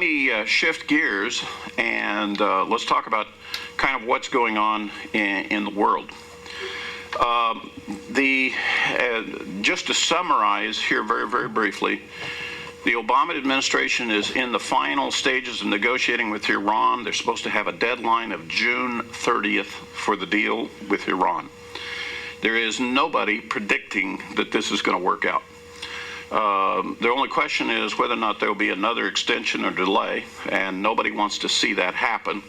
me shift gears and let's talk about kind of what's going on in the world. Just to summarize here very briefly, the Obama administration is in the final stages of negotiating with Iran. They're supposed to have a deadline of June 30th for the deal with Iran. There is nobody predicting that this is going to work out. The only question is whether or not there will be another extension or delay, and nobody wants to see that happen.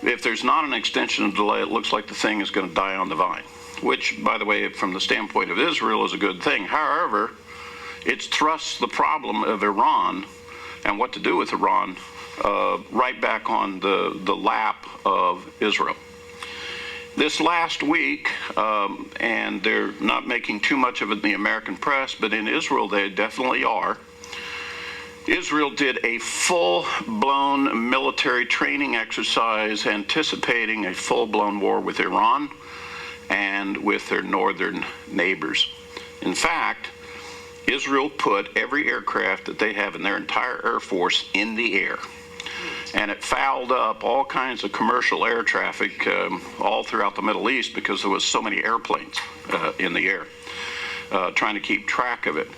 If there's not an extension or delay, it looks like the thing is going to die on the vine, which, by the way, from the standpoint of Israel, is a good thing. However, it's thrust the problem of Iran and what to do with Iran right back on the lap of Israel. This last week, and they're not making too much of it in the American press, but in Israel they definitely are. Israel did a full-blown military training exercise anticipating a full-blown war with Iran and with their northern neighbors. In fact, Israel put every aircraft that they have in their entire Air Force in the air. And it fouled up all kinds of commercial air traffic all throughout the Middle East because there was so many airplanes in the air trying to keep track of it.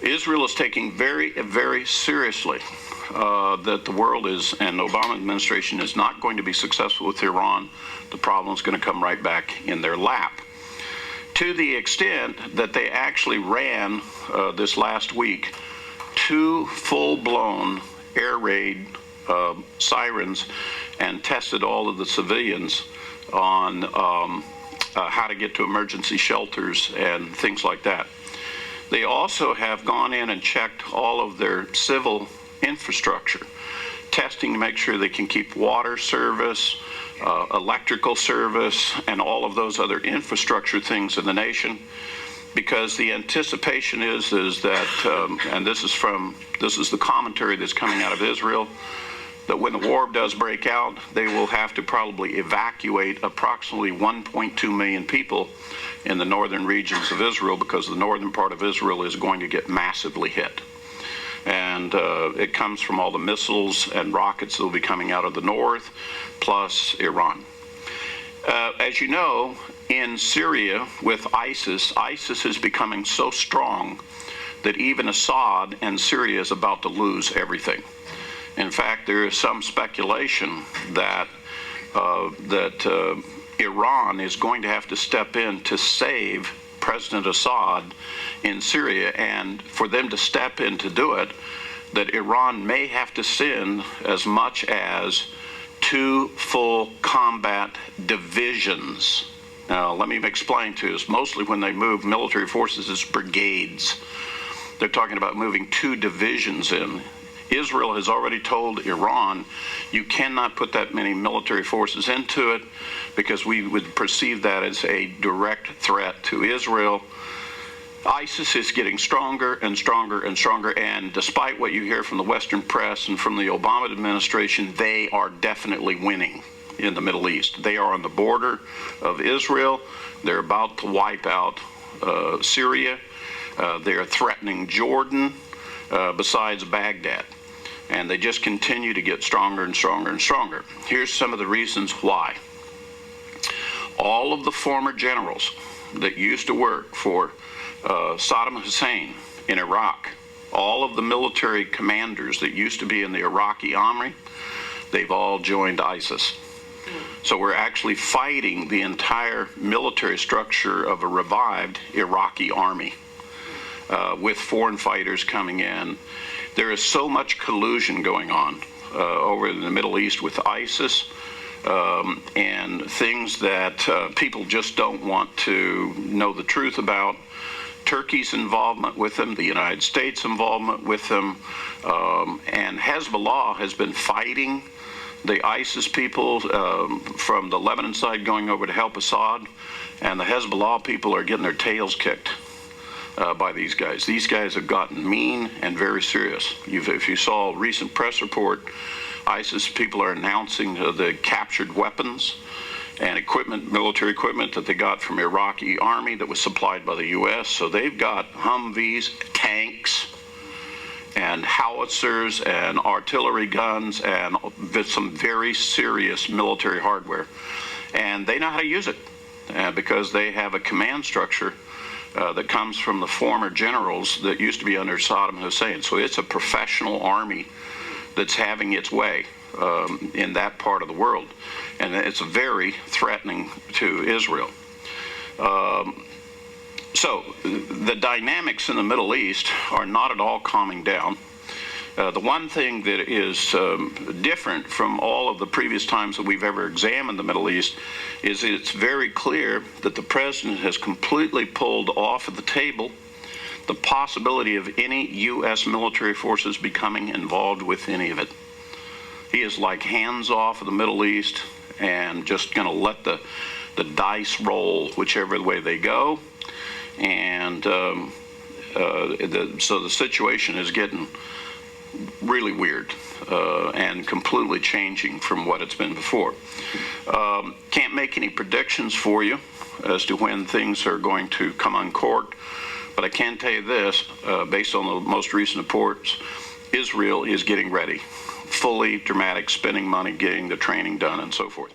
Israel is taking very seriously that the world is, and the Obama administration is not going to be successful with Iran. The problem is going to come right back in their lap. To the extent that they actually ran this last week 2 full-blown air raid sirens and tested all of the civilians on how to get to emergency shelters and things like that. They also have gone in and checked all of their civil infrastructure, testing to make sure they can keep water service, electrical service, and all of those other infrastructure things in the nation, because the anticipation is that, and this is the commentary that's coming out of Israel, that when the war does break out, they will have to probably evacuate approximately 1.2 million people in the northern regions of Israel, because the northern part of Israel is going to get massively hit. And it comes from all the missiles and rockets that will be coming out of the north, plus Iran. As you know, in Syria with ISIS is becoming so strong that even Assad and Syria is about to lose everything. In fact, there is some speculation that Iran is going to have to step in to save President Assad in Syria, and for them to step in to do it, that Iran may have to send as much as 2 full combat divisions. Now, let me explain to you. Mostly when they move military forces, it's brigades. They're talking about moving 2 divisions in. Israel has already told Iran, you cannot put that many military forces into it because we would perceive that as a direct threat to Israel. ISIS is getting stronger and stronger and stronger, and despite what you hear from the Western press and from the Obama administration, they are definitely winning in the Middle East. They are on the border of Israel. They're about to wipe out Syria. They are threatening Jordan, besides Baghdad. And they just continue to get stronger and stronger and stronger. Here's some of the reasons why. All of the former generals that used to work for Saddam Hussein in Iraq, all of the military commanders that used to be in the Iraqi army, they've all joined ISIS. So we're actually fighting the entire military structure of a revived Iraqi army with foreign fighters coming in. There is so much collusion going on over in the Middle East with ISIS and things that people just don't want to know the truth about. Turkey's involvement with them, the United States' involvement with them, and Hezbollah has been fighting the ISIS people from the Lebanon side going over to help Assad, and the Hezbollah people are getting their tails kicked by these guys. These guys have gotten mean and very serious. If you saw a recent press report, ISIS people are announcing the captured weapons and equipment, military equipment that they got from Iraqi army that was supplied by the U.S. So they've got Humvees, tanks, and howitzers and artillery guns and some very serious military hardware. And they know how to use it because they have a command structure that comes from the former generals that used to be under Saddam Hussein. So it's a professional army that's having its way in that part of the world. And it's very threatening to Israel. So the dynamics in the Middle East are not at all calming down. The one thing that is different from all of the previous times that we've ever examined the Middle East is that it's very clear that the president has completely pulled off of the table the possibility of any U.S. military forces becoming involved with any of it. He is like hands off of the Middle East and just going to let the dice roll whichever way they go. And so the situation is getting really weird and completely changing from what it's been before. Can't make any predictions for you as to when things are going to come uncorked, but I can tell you this, based on the most recent reports, Israel is getting ready. Fully dramatic, spending money, getting the training done, and so forth.